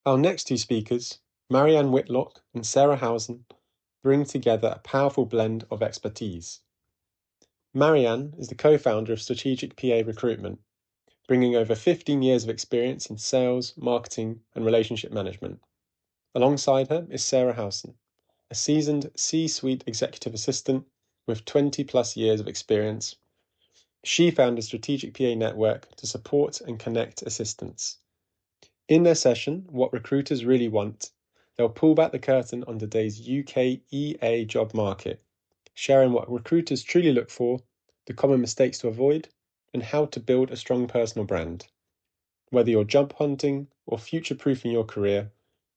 Our next two speakers, Marianne Whitlock and Sarah Howson, bring together a powerful blend of expertise. Marianne is the co-founder of Strategic PA Recruitment, bringing over 15 years of experience in sales, marketing, and relationship management. Alongside her is Sarah Howson, a seasoned C-suite executive assistant with 20 plus years of experience. She founded Strategic PA Network to support and connect assistants. In their session, What Recruiters Really Want, they'll pull back the curtain on today's UK EA job market, sharing what recruiters truly look for, the common mistakes to avoid, and how to build a strong personal brand. Whether you're job hunting or future-proofing your career,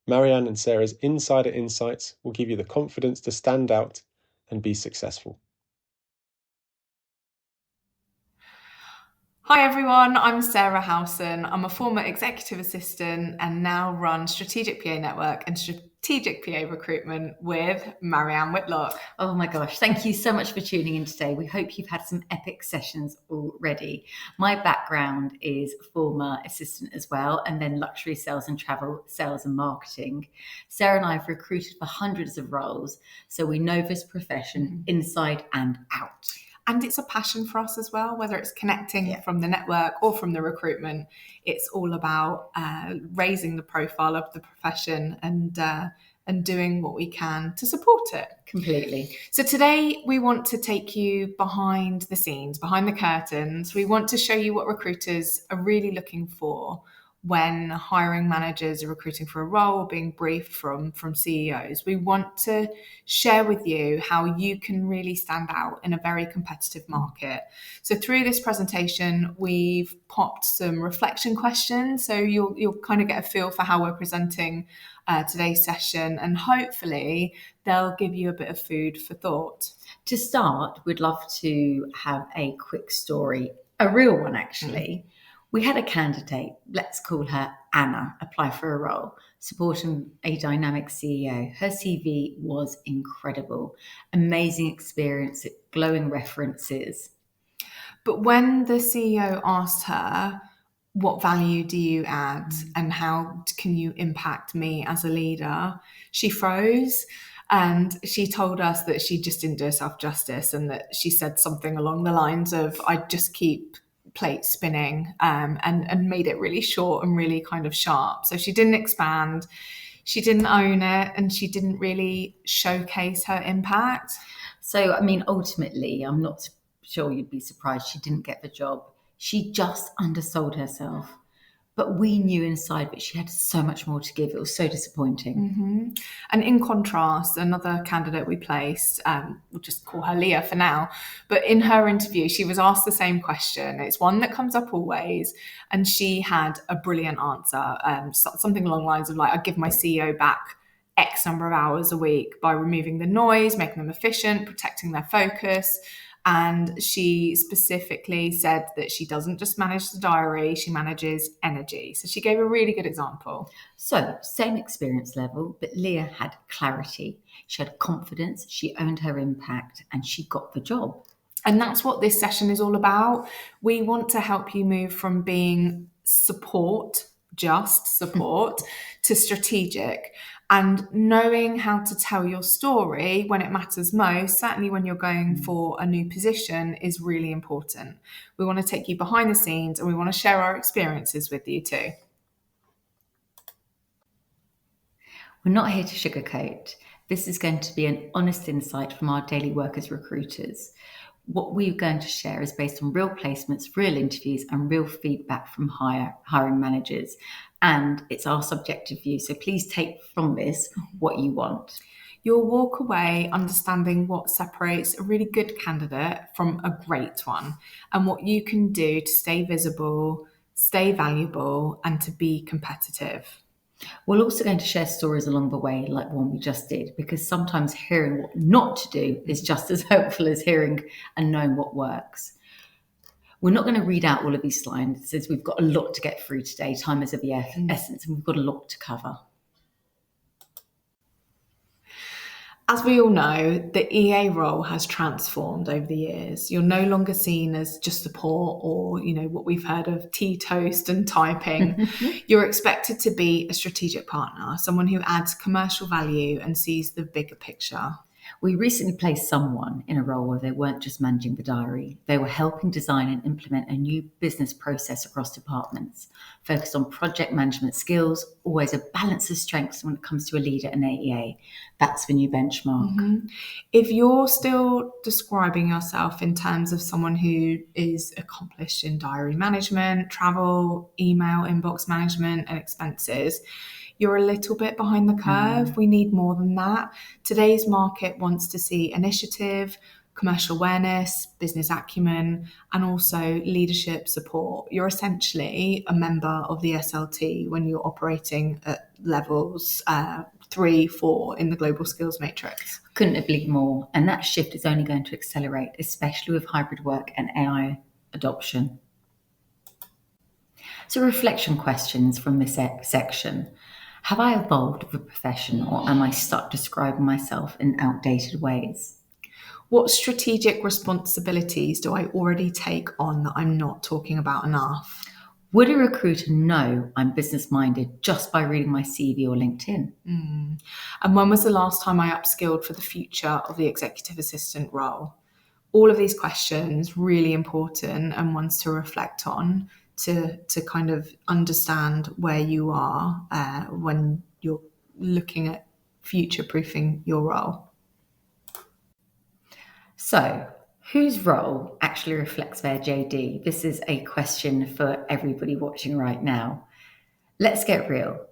Marianne and Sarah's insider insights will give you the confidence to stand out and be successful. Hi everyone, I'm Sarah Howson. I'm a former executive assistant and now run Strategic PA Network and Strategic PA Recruitment with Marianne Whitlock. Oh my gosh, thank you so much for tuning in today. We hope you've had some epic sessions already. My background is former assistant as well, and then luxury sales and travel sales and marketing. Sarah and I have recruited for hundreds of roles, so we know this profession inside and out. And it's a passion for us as well, whether it's connecting from the network or from the recruitment. It's all about raising the profile of the profession and doing what we can to support it. Completely. So today we want to take you behind the scenes, behind the curtains. We want to show you what recruiters are really looking for when hiring managers are recruiting for a role or being briefed from CEOs. We want to share with you how you can really stand out in a very competitive market. So through this presentation, we've popped some reflection questions, so you'll kind of get a feel for how we're presenting today's session, and hopefully they'll give you a bit of food for thought. To start, we'd love to have a quick story, a real one actually. We had a candidate, let's call her Anna, apply for a role, supporting a dynamic CEO. Her CV was incredible, amazing experience, glowing references. But when the CEO asked her, what value do you add and how can you impact me as a leader, she froze. And she told us that she just didn't do herself justice, and that she said something along the lines of, I just keep plate spinning, and made it really short and really kind of sharp. So she didn't expand, she didn't own it, and she didn't really showcase her impact. So, I mean, ultimately, I'm not sure you'd be surprised she didn't get the job. She just undersold herself. But we knew inside that she had so much more to give. It was so disappointing. And in contrast, another candidate we placed, we'll just call her Leah for now, but in her interview, she was asked the same question. It's one that comes up always, and she had a brilliant answer, something along the lines of like, I give my CEO back X number of hours a week by removing the noise, making them efficient, protecting their focus. And she specifically said that she doesn't just manage the diary, she manages energy. So she gave a really good example. So, same experience level, but Leah had clarity. She had confidence, she owned her impact, and she got the job. And that's what this session is all about. We want to help you move from being just support, to strategic. And knowing how to tell your story when it matters most, certainly when you're going for a new position, is really important. We want to take you behind the scenes, and we want to share our experiences with you too. We're not here to sugarcoat. This is going to be an honest insight from our daily work as recruiters. What we're going to share is based on real placements, real interviews, and real feedback from hiring managers. And it's our subjective view. So please take from this what you want. You'll walk away understanding what separates a really good candidate from a great one, and what you can do to stay visible, stay valuable, and to be competitive. We're also going to share stories along the way, like one we just did, because sometimes hearing what not to do is just as helpful as hearing and knowing what works. We're not going to read out all of these slides, since we've got a lot to get through today. Time is of the essence, and we've got a lot to cover. As we all know, the EA role has transformed over the years. You're no longer seen as just support or, what we've heard of tea toast and typing. You're expected to be a strategic partner, someone who adds commercial value and sees the bigger picture. We recently placed someone in a role where they weren't just managing the diary, they were helping design and implement a new business process across departments, focused on project management skills, always a balance of strengths when it comes to a leader and AEA. That's the new benchmark. Mm-hmm. If you're still describing yourself in terms of someone who is accomplished in diary management, travel, email, inbox management, and expenses, you're a little bit behind the curve. We need more than that. Today's market wants to see initiative, commercial awareness, business acumen, and also leadership support. You're essentially a member of the SLT when you're operating at levels 3, 4 in the global skills matrix. Couldn't agree more. And that shift is only going to accelerate, especially with hybrid work and AI adoption. So reflection questions from this section. Have I evolved as a profession, or am I stuck describing myself in outdated ways? What strategic responsibilities do I already take on that I'm not talking about enough? Would a recruiter know I'm business-minded just by reading my CV or LinkedIn? And when was the last time I upskilled for the future of the executive assistant role? All of these questions, really important and ones to reflect on to kind of understand where you are when you're looking at future-proofing your role. So, whose role actually reflects their JD? This is a question for everybody watching right now. Let's get real.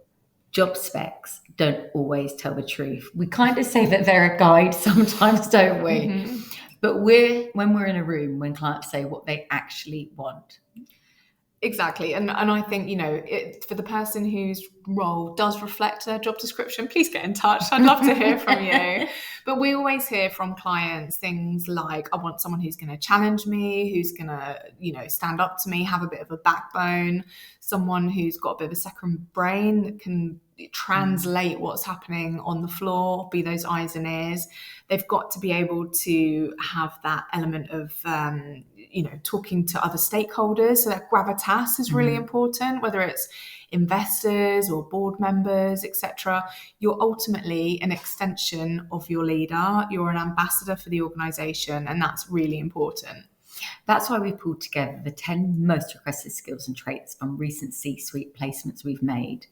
Job specs don't always tell the truth. We kind of say that they're a guide sometimes, don't we? Mm-hmm. But when we're in a room, when clients say what they actually want. Exactly. And I think, for the person whose role does reflect their job description, please get in touch. I'd love to hear from you. But we always hear from clients things like, I want someone who's going to challenge me, who's going to, stand up to me, have a bit of a backbone, someone who's got a bit of a second brain that can translate what's happening on the floor, be those eyes and ears. They've got to be able to have that element of, talking to other stakeholders. So that gravitas is really important, whether it's investors or board members, etc. You're ultimately an extension of your leader. You're an ambassador for the organization, and that's really important. That's why we pulled together the 10 most requested skills and traits from recent C-suite placements we've made.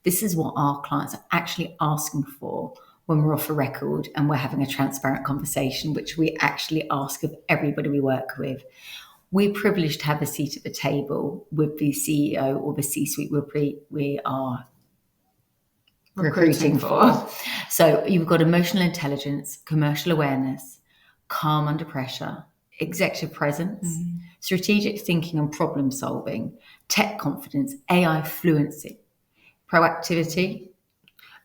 This is what our clients are actually asking for when we're off the record and we're having a transparent conversation, which we actually ask of everybody we work with. We're privileged to have a seat at the table with the CEO or the C-suite we are recruiting for. So you've got emotional intelligence, commercial awareness, calm under pressure, executive presence, strategic thinking and problem solving, tech confidence, AI fluency, proactivity.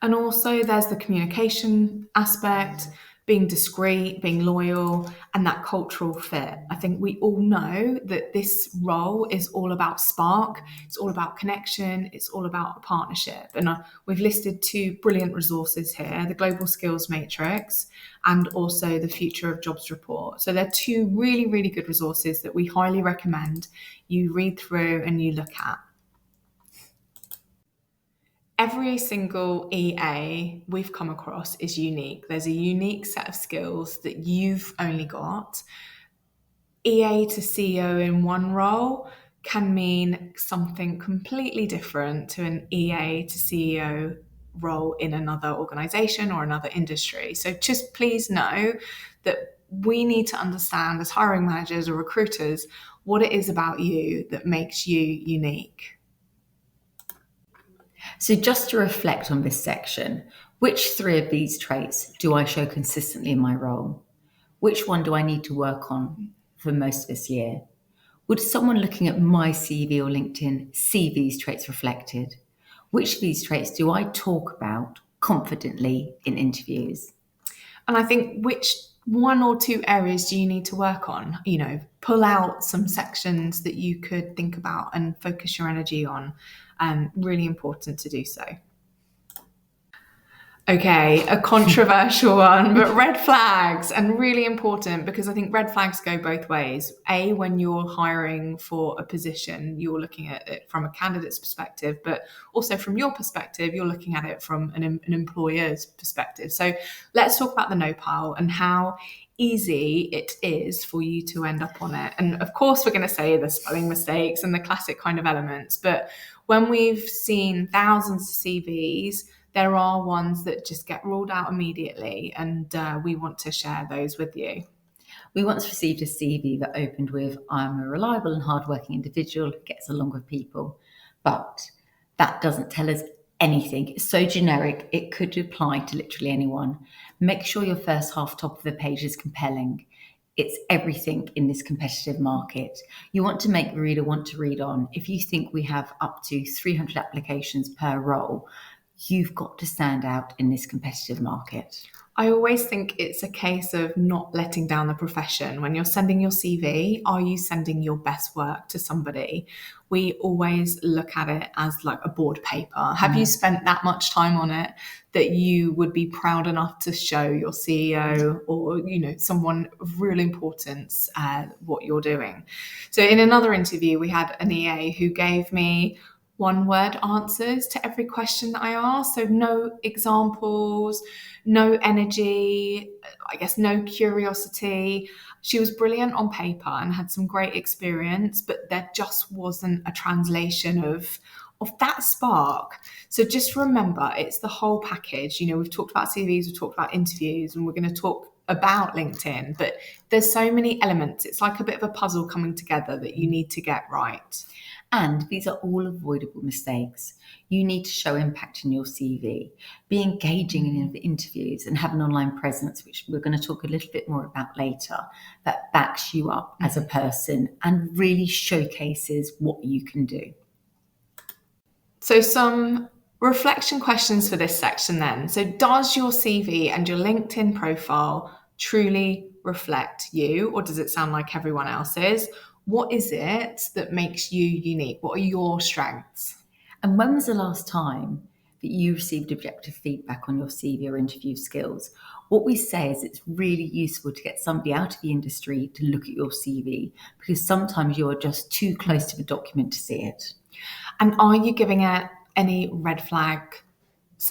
And also there's the communication aspect, being discreet, being loyal, and that cultural fit. I think we all know that this role is all about spark, it's all about connection, it's all about a partnership. And we've listed 2 brilliant resources here, the Global Skills Matrix and also the Future of Jobs Report. So they're 2 really, really good resources that we highly recommend you read through and you look at. Every single EA we've come across is unique. There's a unique set of skills that you've only got. EA to CEO in one role can mean something completely different to an EA to CEO role in another organization or another industry. So just please know that we need to understand as hiring managers or recruiters what it is about you that makes you unique. So just to reflect on this section, which 3 of these traits do I show consistently in my role? Which one do I need to work on for most of this year? Would someone looking at my CV or LinkedIn see these traits reflected? Which of these traits do I talk about confidently in interviews? And I think which 1 or 2 areas do you need to work on? Pull out some sections that you could think about and focus your energy on. Really important to do so. Okay, a controversial one, but red flags, and really important because I think red flags go both ways. A, when you're hiring for a position, you're looking at it from a candidate's perspective, but also from your perspective, you're looking at it from an employer's perspective. So let's talk about the no pile and how easy it is for you to end up on it. And of course, we're going to say the spelling mistakes and the classic kind of elements, but when we've seen thousands of CVs, there are ones that just get ruled out immediately, and we want to share those with you. We once received a CV that opened with, "I'm a reliable and hardworking individual who gets along with people." But that doesn't tell us anything. It's so generic, it could apply to literally anyone. Make sure your first half top of the page is compelling. It's everything in this competitive market. You want to make the reader want to read on. If you think we have up to 300 applications per role, you've got to stand out in this competitive market. I always think it's a case of not letting down the profession. When you're sending your CV, are you sending your best work to somebody? We always look at it as like a board paper. Have you spent that much time on it that you would be proud enough to show your CEO or, someone of real importance what you're doing? So in another interview, we had an EA who gave me one-word answers to every question that I asked. So no examples, no energy, I guess no curiosity. She was brilliant on paper and had some great experience, but there just wasn't a translation of that spark. So just remember, it's the whole package. We've talked about CVs, we've talked about interviews, and we're going to talk about LinkedIn, but there's so many elements. It's like a bit of a puzzle coming together that you need to get right. And these are all avoidable mistakes. You need to show impact in your CV, be engaging in the interviews, and have an online presence, which we're going to talk a little bit more about later, that backs you up as a person and really showcases what you can do. So some reflection questions for this section then. So does your CV and your LinkedIn profile truly reflect you, or does it sound like everyone else's? What is it that makes you unique? What are your strengths? And when was the last time that you received objective feedback on your CV or interview skills? What we say is it's really useful to get somebody out of the industry to look at your CV, because sometimes you are just too close to the document to see it. And are you giving it any red flags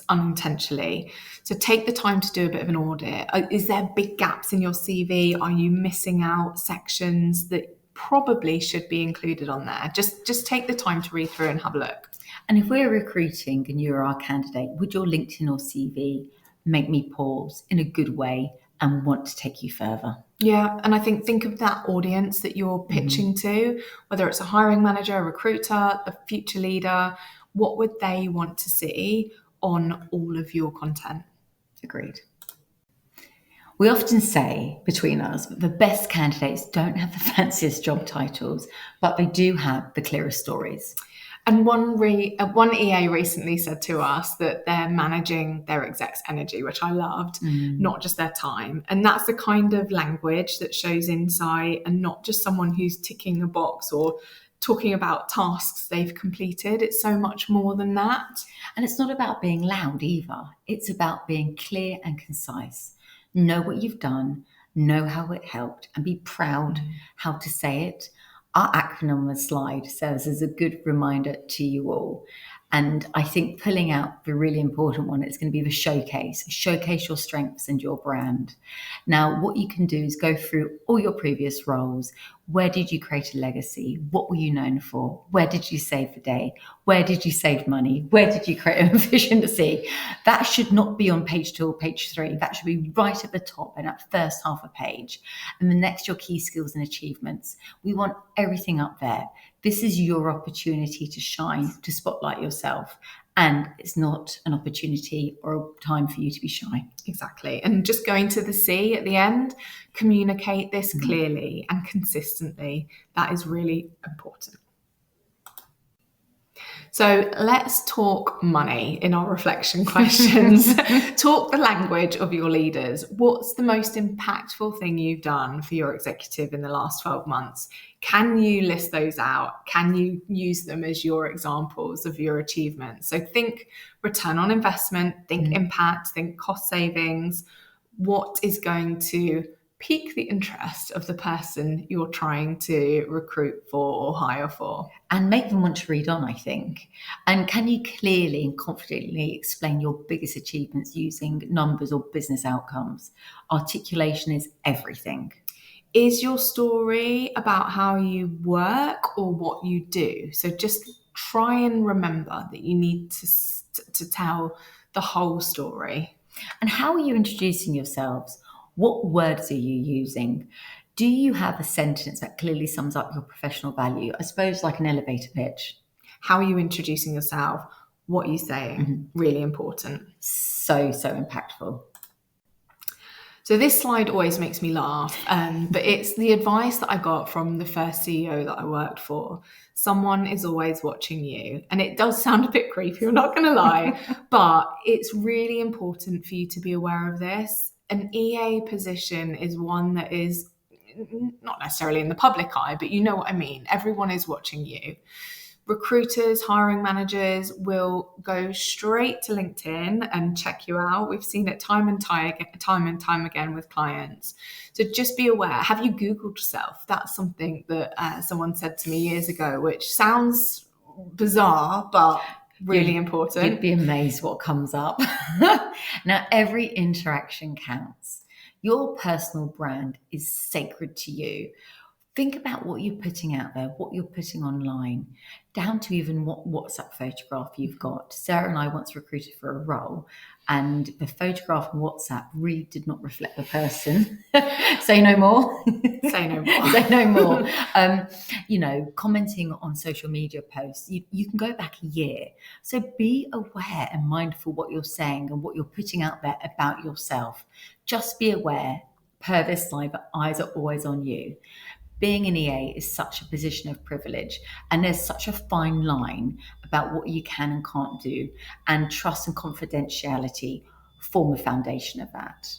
unintentionally? So take the time to do a bit of an audit. Is there big gaps in your CV? Are you missing out sections that probably should be included on there? Just take the time to read through and have a look. And if we're recruiting and you're our candidate, would your LinkedIn or CV make me pause in a good way and want to take you further? Yeah, and I think of that audience that you're pitching to, whether it's a hiring manager, a recruiter, a future leader. What would they want to see on all of your content? Agreed. We often say between us that the best candidates don't have the fanciest job titles, but they do have the clearest stories. And one EA recently said to us that they're managing their execs' energy, which I loved, not just their time. And that's the kind of language that shows insight and not just someone who's ticking a box or talking about tasks they've completed. It's so much more than that. And it's not about being loud either. It's about being clear and concise. Know what you've done, know how it helped, and be proud how to say it. Our acronym on the slide serves as a good reminder to you all. And I think pulling out the really important one is going to be the showcase. Showcase your strengths and your brand. Now, what you can do is go through all your previous roles. Where did you create a legacy? What were you known for? Where did you save the day? Where did you save money? Where did you create an efficiency? That should not be on page 2 or page 3. That should be right at the top in that first half a page. And the next, your key skills and achievements. We want everything up there. This is your opportunity to shine, to spotlight yourself. And it's not an opportunity or a time for you to be shy. Exactly. And just going to the C at the end, communicate this clearly and consistently. That is really important. So let's talk money in our reflection questions. Talk the language of your leaders. What's the most impactful thing you've done for your executive in the last 12 months? Can you list those out? Can you use them as your examples of your achievements? So think return on investment, think impact, think cost savings. What is going to pique the interest of the person you're trying to recruit for or hire for? And make them want to read on, I think. And can you clearly and confidently explain your biggest achievements using numbers or business outcomes? Articulation is everything. Is your story about how you work or what you do? So just try and remember that you need to tell the whole story. And how are you introducing yourselves? What words are you using? Do you have a sentence that clearly sums up your professional value? I suppose like an elevator pitch. How are you introducing yourself? What are you saying? Really important. So impactful. So this slide always makes me laugh, but it's the advice that I got from the first CEO that I worked for. Someone is always watching you. And it does sound a bit creepy, I'm not going to lie, but it's really important for you to be aware of this. An EA position is one that is not necessarily in the public eye, but you know what I mean. Everyone is watching you. Recruiters, hiring managers will go straight to LinkedIn and check you out. We've seen it time and time again with clients. So just be aware. Have you Googled yourself? That's something that someone said to me years ago, which sounds bizarre, but really important. You'd be amazed what comes up. Now, every interaction counts. Your personal brand is sacred to you. Think about what you're putting out there, what you're putting online, down to even what WhatsApp photograph you've got. Sarah and I once recruited for a role, and the photograph on WhatsApp really did not reflect the person. Say no more. Say no more. Say no more. Commenting on social media posts, you can go back a year. So be aware and mindful what you're saying and what you're putting out there about yourself. Just be aware, per this slide, that eyes are always on you. Being an EA is such a position of privilege, and there's such a fine line about what you can and can't do, and trust and confidentiality form a foundation of that.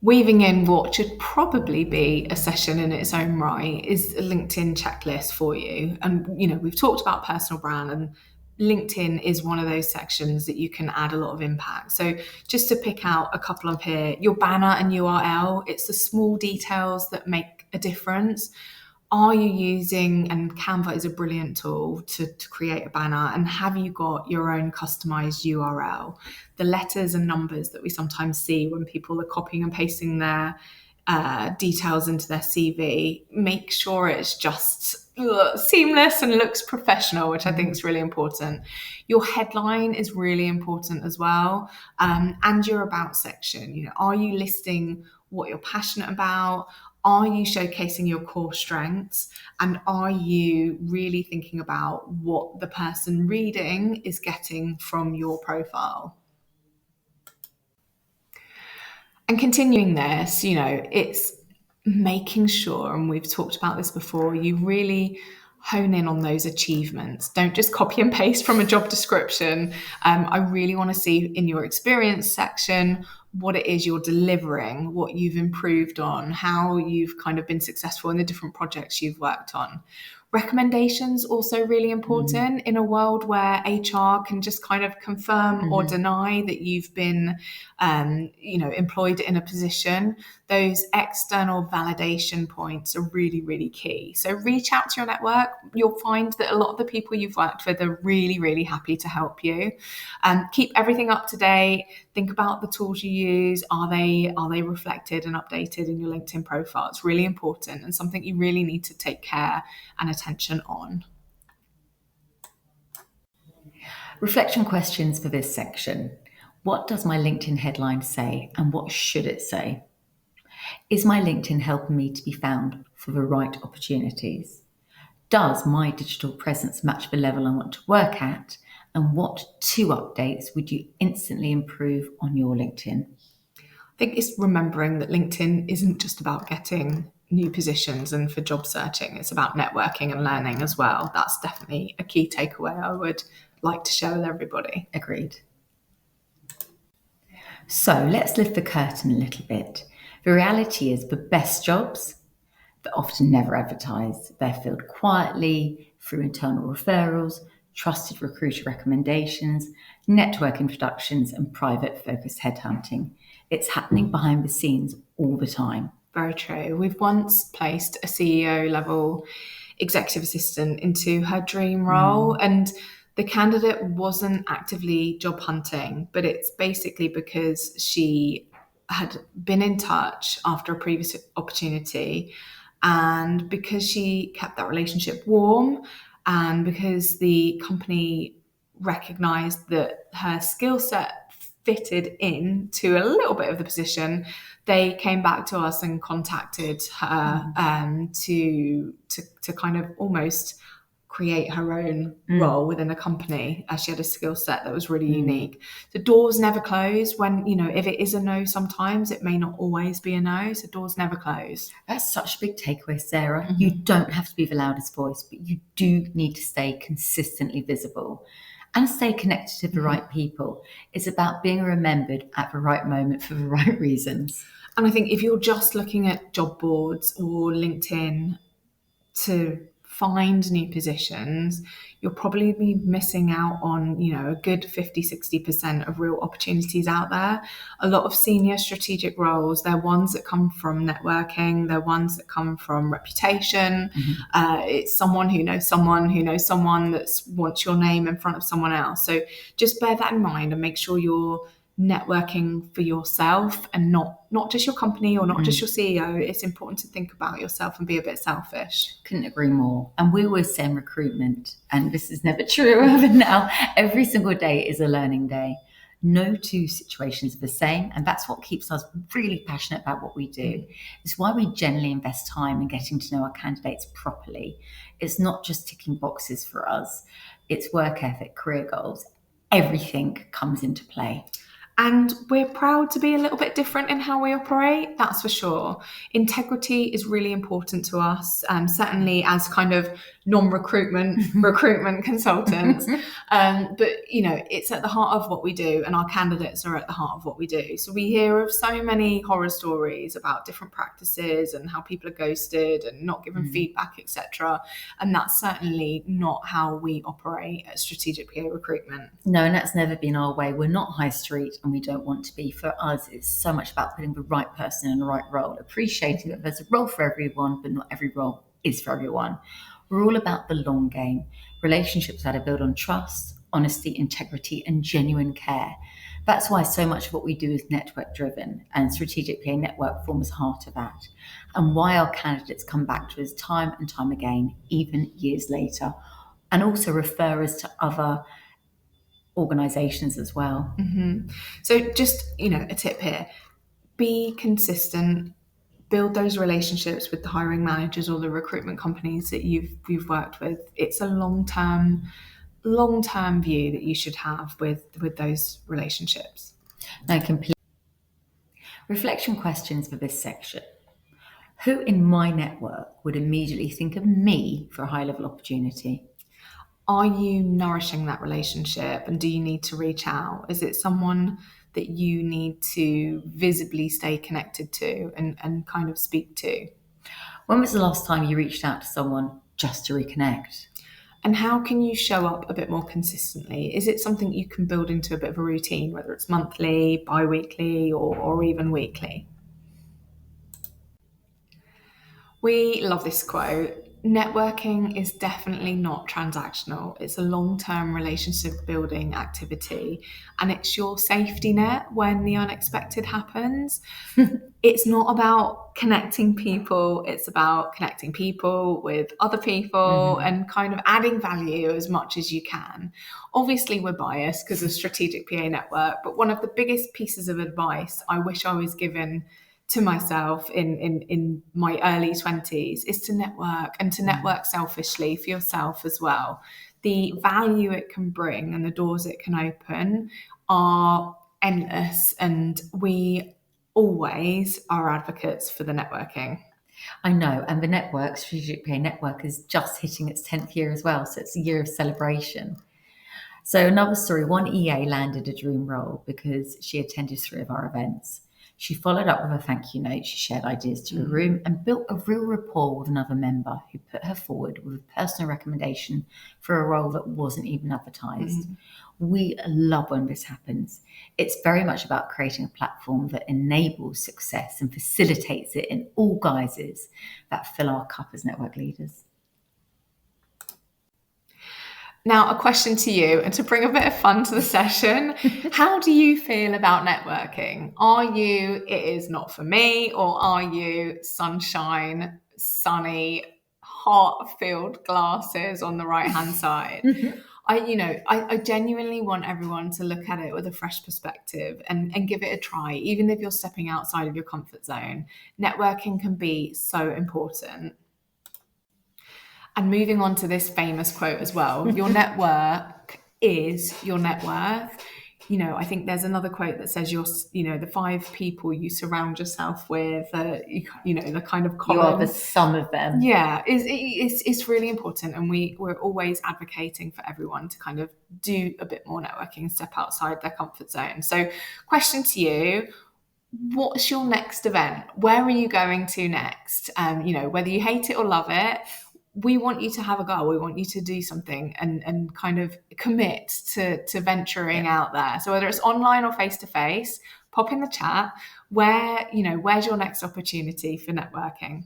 Weaving in what should probably be a session in its own right is a LinkedIn checklist for you. And, we've talked about personal brand, and LinkedIn is one of those sections that you can add a lot of impact. So just to pick out a couple of here, your banner and URL, it's the small details that make a difference. Are you using, and Canva is a brilliant tool to create a banner, and have you got your own customized URL? The letters and numbers that we sometimes see when people are copying and pasting their details into their CV, make sure it's just seamless and looks professional, which I think is really important. Your headline is really important as well, and your about section. Are you listing what you're passionate about? Are you showcasing your core strengths? And are you really thinking about what the person reading is getting from your profile? And continuing this, it's making sure, and we've talked about this before, you really hone in on those achievements. Don't just copy and paste from a job description. I really want to see in your experience section what it is you're delivering, what you've improved on, how you've kind of been successful in the different projects you've worked on. Recommendations also really important in a world where HR can just kind of confirm or deny that you've been, employed in a position. Those external validation points are really, really key. So reach out to your network. You'll find that a lot of the people you've worked with are really, really happy to help you. Keep everything up to date. Think about the tools you use. Are they reflected and updated in your LinkedIn profile? It's really important and something you really need to take care and attention on. Reflection questions for this section. What does my LinkedIn headline say, and what should it say? Is my LinkedIn helping me to be found for the right opportunities? Does my digital presence match the level I want to work at? And what 2 updates would you instantly improve on your LinkedIn? I think it's remembering that LinkedIn isn't just about getting new positions and for job searching. It's about networking and learning as well. That's definitely a key takeaway I would like to share with everybody. Agreed. So let's lift the curtain a little bit. The reality is the best jobs, they're often never advertised. They're filled quietly through internal referrals, trusted recruiter recommendations, network introductions, and private focused headhunting. It's happening behind the scenes all the time. Very true. We've once placed a CEO level executive assistant into her dream role, and the candidate wasn't actively job hunting, but it's basically because she had been in touch after a previous opportunity, and because she kept that relationship warm, and because the company recognized that her skill set fitted into a little bit of the position, they came back to us and contacted her to kind of almost create her own role within a company, as she had a skill set that was really unique. The doors never close when, if it is a no, sometimes it may not always be a no. So doors never close. That's such a big takeaway, Sarah. You don't have to be the loudest voice, but you do need to stay consistently visible and stay connected to the right people. It's about being remembered at the right moment for the right reasons. And I think if you're just looking at job boards or LinkedIn to find new positions, you'll probably be missing out on, a good 50-60% of real opportunities out there. A lot of senior strategic roles, they're ones that come from networking, they're ones that come from reputation. It's someone who knows someone who knows someone that wants your name in front of someone else. So just bear that in mind and make sure you're networking for yourself and not just your company or not just your CEO. It's important to think about yourself and be a bit selfish. Couldn't agree more. And we always say in recruitment, and this is never true ever now, every single day is a learning day. No two situations are the same, and that's what keeps us really passionate about what we do. It's why we generally invest time in getting to know our candidates properly. It's not just ticking boxes for us. It's work ethic, career goals. Everything comes into play. And we're proud to be a little bit different in how we operate, that's for sure. Integrity is really important to us, certainly as kind of recruitment consultants. But, it's at the heart of what we do, and our candidates are at the heart of what we do. So we hear of so many horror stories about different practices and how people are ghosted and not given feedback, etc. And that's certainly not how we operate at Strategic PA Recruitment. No, and that's never been our way. We're not high street, and we don't want to be. For us, it's so much about putting the right person in the right role, appreciating that there's a role for everyone, but not every role is for everyone. We're all about the long game, relationships that are built on trust, honesty, integrity, and genuine care. That's why so much of what we do is network driven, and Strategic PA Network forms heart of that, and why our candidates come back to us time and time again, even years later, and also refer us to other organizations as well. So just, a tip here, be consistent, build those relationships with the hiring managers or the recruitment companies that you've worked with. It's a long-term view that you should have with those relationships. No, complete. Reflection questions for this section. Who in my network would immediately think of me for a high-level opportunity? Are you nourishing that relationship, and do you need to reach out? Is it someone that you need to visibly stay connected to and kind of speak to? When was the last time you reached out to someone just to reconnect? And how can you show up a bit more consistently? Is it something you can build into a bit of a routine, whether it's monthly, bi-weekly, or even weekly? We love this quote. Networking is definitely not transactional. It's a long-term relationship building activity, and it's your safety net when the unexpected happens. It's not about connecting people. It's about connecting people with other people and kind of adding value as much as you can. Obviously, we're biased because of Strategic PA Network, but one of the biggest pieces of advice I wish I was given to myself in my early 20s is to network, and to network selfishly for yourself as well. The value it can bring and the doors it can open are endless, and we always are advocates for the networking. I know, and the network, Strategic PA Network, is just hitting its 10th year as well, so it's a year of celebration. So another story, one EA landed a dream role because she attended 3 of our events. She followed up with a thank you note, she shared ideas to the room and built a real rapport with another member who put her forward with a personal recommendation for a role that wasn't even advertised. We love when this happens. It's very much about creating a platform that enables success and facilitates it in all guises that fill our cup as network leaders. Now, a question to you, and to bring a bit of fun to the session, how do you feel about networking? Are you, it is not for me, or are you sunshine, sunny, heart-filled glasses on the right-hand side? I genuinely want everyone to look at it with a fresh perspective and give it a try, even if you're stepping outside of your comfort zone. Networking can be so important. And moving on to this famous quote as well, your network is your net worth. I think there's another quote that says the 5 people you surround yourself with, the kind of common. You are the sum of them. Yeah, it's really important. And we're always advocating for everyone to kind of do a bit more networking and step outside their comfort zone. So question to you, what's your next event? Where are you going to next? Whether you hate it or love it, we want you to have a goal. We want you to do something and kind of commit to venturing out there. So whether it's online or face-to-face, pop in the chat. Where's your next opportunity for networking?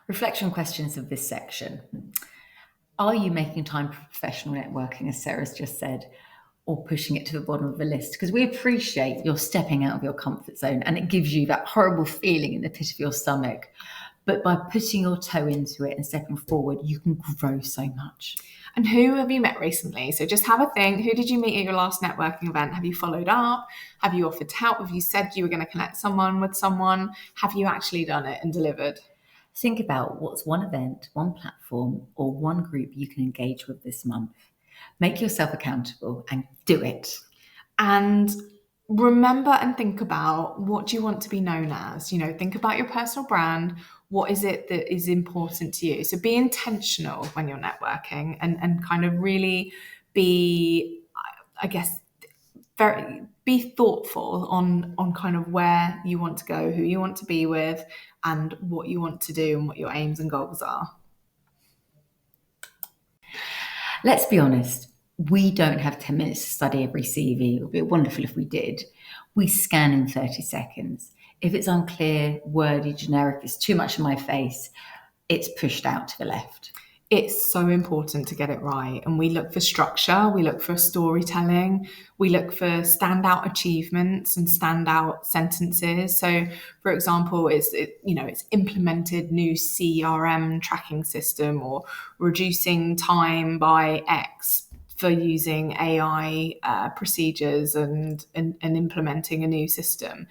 Reflection questions of this section. Are you making time for professional networking, as Sarah's just said, or pushing it to the bottom of the list? Because we appreciate you're stepping out of your comfort zone and it gives you that horrible feeling in the pit of your stomach. But by putting your toe into it and stepping forward, you can grow so much. And who have you met recently? So just have a think. Who did you meet at your last networking event? Have you followed up? Have you offered help? Have you said you were going to connect someone with someone? Have you actually done it and delivered? Think about what's one event, one platform, or one group you can engage with this month. Make yourself accountable and do it. And remember and think about, what do you want to be known as? Think about your personal brand. What is it that is important to you? So be intentional when you're networking and kind of really be, I guess, be thoughtful on kind of where you want to go, who you want to be with, and what you want to do and what your aims and goals are. Let's be honest, we don't have 10 minutes to study every CV. It would be wonderful if we did. We scan in 30 seconds. If it's unclear, wordy, generic, it's too much in my face, it's pushed out to the left. It's so important to get it right. And we look for structure, we look for storytelling, we look for standout achievements and standout sentences. So, for example, it's implemented new CRM tracking system, or reducing time by X for using AI procedures and implementing a new system.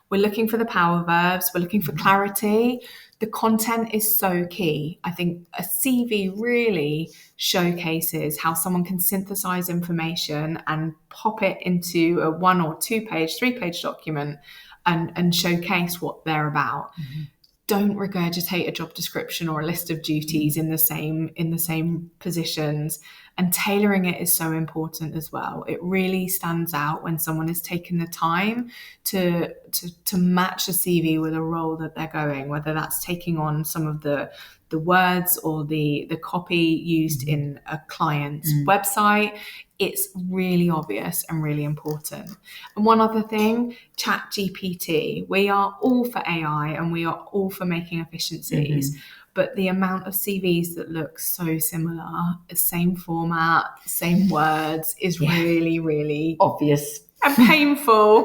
We're looking for the power verbs, we're looking for clarity. The content is so key. I think a CV really showcases how someone can synthesize information and pop it into a 1 or 2 page, 3-page document and showcase what they're about. Mm-hmm. Don't regurgitate a job description or a list of duties in the same positions. And tailoring it is so important as well. It really stands out when someone has taken the time to match a CV with a role that they're going, whether that's taking on some of the words or the copy used in a client's website. It's really obvious and really important. And one other thing, ChatGPT. We are all for AI and we are all for making efficiencies. But the amount of CVs that look so similar, same format, same words, is really, really obvious and painful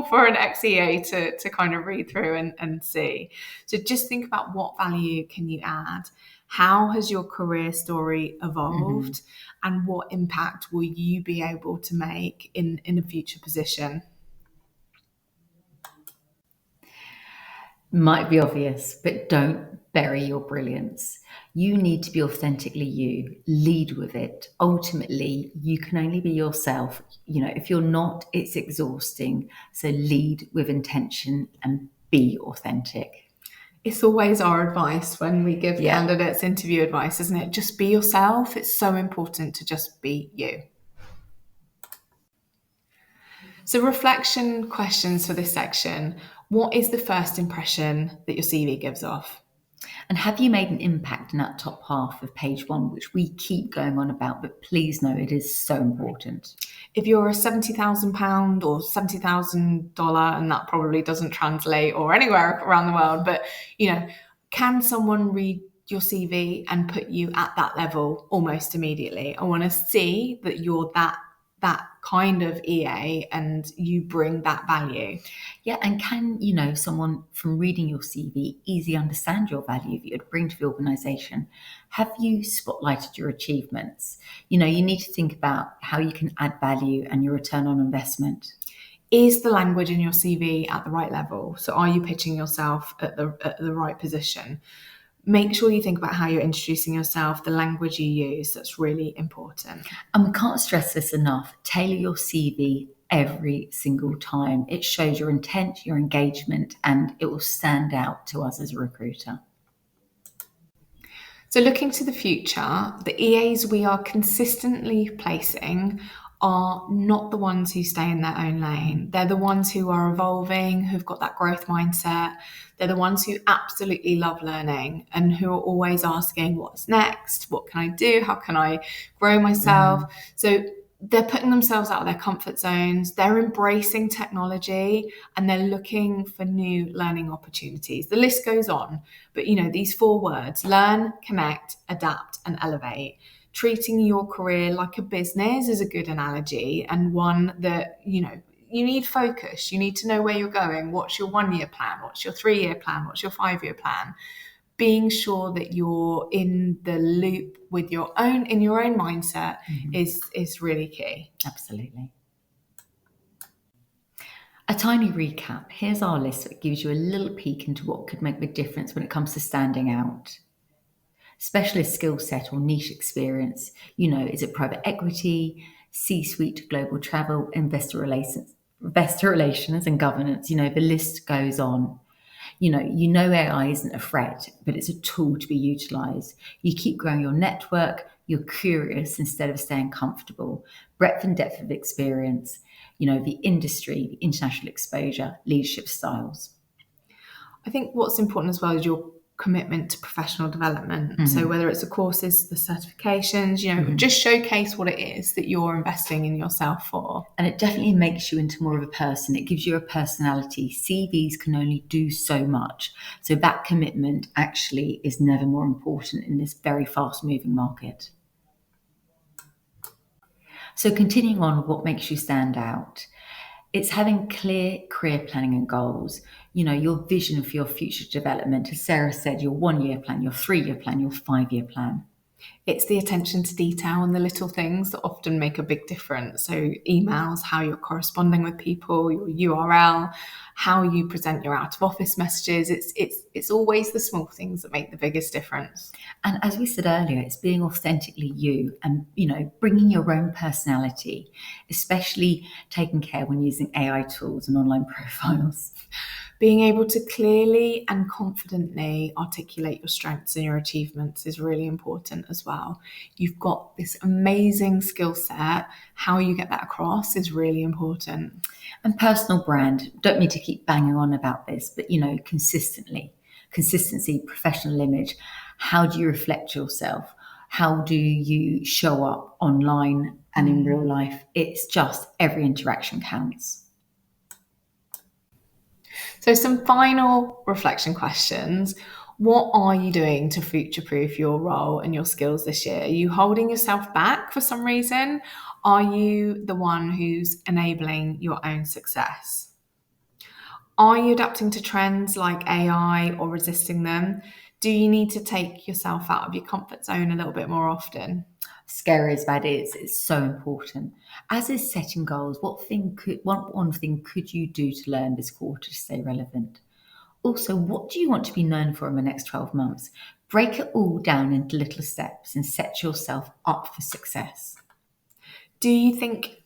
for an ex-EA to kind of read through and see. So just think about, what value can you add? How has your career story evolved? And what impact will you be able to make in a future position? Might be obvious, but don't bury your brilliance. You need to be authentically you, lead with it. Ultimately, you can only be yourself. If you're not, it's exhausting. So lead with intention and be authentic. It's always our advice when we give Yeah. candidates interview advice, isn't it? Just be yourself. It's so important to just be you. So, reflection questions for this section. What is the first impression that your CV gives off? And have you made an impact in that top half of page 1, which we keep going on about, but please know it is so important. If you're a £70,000 or $70,000, and that probably doesn't translate or anywhere around the world, but can someone read your CV and put you at that level almost immediately? I want to see that you're that kind of EA and you bring that value. Yeah, and can, someone from reading your CV easily understand your value that you'd bring to the organisation? Have you spotlighted your achievements? You need to think about how you can add value and your return on investment. Is the language in your CV at the right level? So are you pitching yourself at the right position? Make sure you think about how you're introducing yourself, the language you use. That's really important. And we can't stress this enough. Tailor your CV every single time. It shows your intent, your engagement, and it will stand out to us as a recruiter. So looking to the future, the EAs we are consistently placing are not the ones who stay in their own lane. They're the ones who are evolving, who've got that growth mindset. They're the ones who absolutely love learning and who are always asking, what's next? What can I do? How can I grow myself? So they're putting themselves out of their comfort zones. They're embracing technology and they're looking for new learning opportunities. The list goes on, but these 4 words: learn, connect, adapt, and elevate. Treating your career like a business is a good analogy, and one that, you need focus. You need to know where you're going. What's your 1-year plan? What's your 3-year plan? What's your 5-year plan? Being sure that you're in the loop with your own mindset is really key. Absolutely. A tiny recap. Here's our list that gives you a little peek into what could make the difference when it comes to standing out. Specialist skill set or niche experience. Is it private equity, C-suite, global travel, investor relations and governance? The list goes on. AI isn't a threat, but it's a tool to be utilized. You keep growing your network, you're curious instead of staying comfortable. Breadth and depth of experience, the industry, the international exposure, leadership styles. I think what's important as well is your commitment to professional development. So whether it's the courses, the certifications, just showcase what it is that you're investing in yourself for. And it definitely makes you into more of a person. It gives you a personality. CVs can only do so much. So that commitment actually is never more important in this very fast moving market. So continuing on with what makes you stand out, it's having clear career planning and goals. Your vision for your future development. As Sarah said, your 1-year plan, your 3-year plan, your 5-year plan. It's the attention to detail and the little things that often make a big difference. So emails, how you're corresponding with people, your URL, how you present your out of office messages. It's always the small things that make the biggest difference. And as we said earlier, it's being authentically you and, bringing your own personality, especially taking care when using AI tools and online profiles. Being able to clearly and confidently articulate your strengths and your achievements is really important as well. You've got this amazing skill set. How you get that across is really important. And personal brand, don't need to keep banging on about this, but consistency, professional image. How do you reflect yourself? How do you show up online and in real life? It's just every interaction counts. So some final reflection questions. What are you doing to future-proof your role and your skills this year? Are you holding yourself back for some reason? Are you the one who's enabling your own success? Are you adapting to trends like AI or resisting them? Do you need to take yourself out of your comfort zone a little bit more often? Scary as that is, it's so important. As is setting goals, what one thing could you do to learn this quarter to stay relevant? Also, what do you want to be known for in the next 12 months? Break it all down into little steps and set yourself up for success. Do you think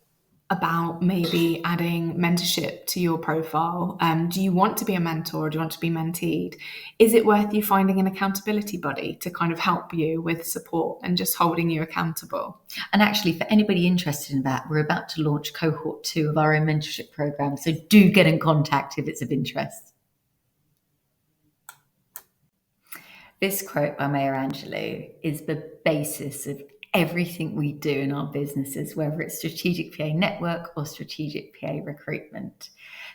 about maybe adding mentorship to your profile? Do you want to be a mentor or do you want to be menteed? Is it worth you finding an accountability buddy to kind of help you with support and just holding you accountable? And actually, for anybody interested in that, we're about to launch cohort 2 of our own mentorship program. So do get in contact if it's of interest. This quote by Maya Angelou is the basis of everything we do in our businesses, whether it's strategic PA network or strategic PA recruitment.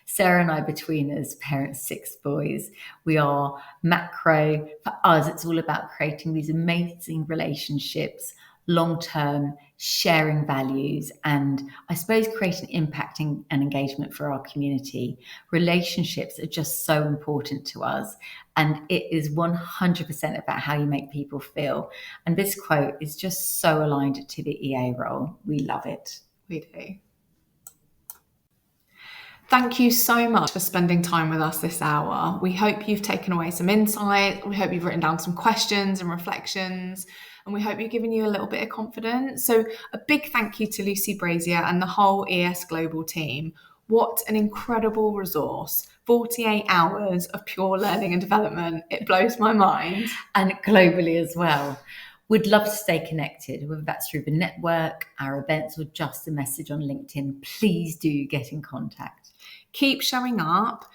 Sarah and I, between us, parents 6 boys, we are macro. For us, it's all about creating these amazing relationships, long-term, sharing values, and I suppose creating impact and engagement for our community. Relationships are just so important to us, and it is 100% about how you make people feel. And this quote is just so aligned to the EA role. We love it. We do. Thank you so much for spending time with us this hour. We hope you've taken away some insight. We hope you've written down some questions and reflections, and we hope you've given you a little bit of confidence. So a big thank you to Lucy Brazier and the whole ES Global team. What an incredible resource. 48 hours of pure learning and development. It blows my mind. And globally as well. We'd love to stay connected, whether that's through the network, our events, or just a message on LinkedIn. Please do get in contact. Keep showing up,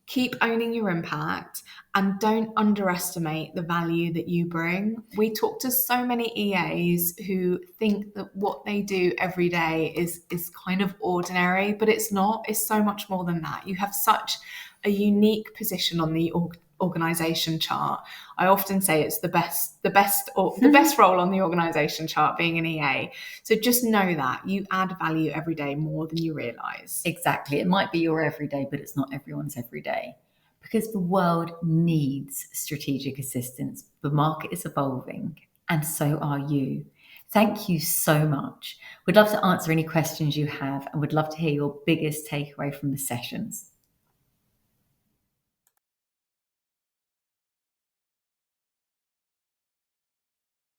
keep owning your impact, and don't underestimate the value that you bring. We talk to so many EAs who think that what they do every day is kind of ordinary, but it's not. It's so much more than that. You have such a unique position on the organization chart. I often say it's the best role on the organization chart, being an EA. So just know that you add value every day more than you realize. Exactly. It might be your everyday, but it's not everyone's everyday, because the world needs strategic assistance. The market is evolving, and so are you. Thank you so much. We'd love to answer any questions you have, and would love to hear your biggest takeaway from the sessions.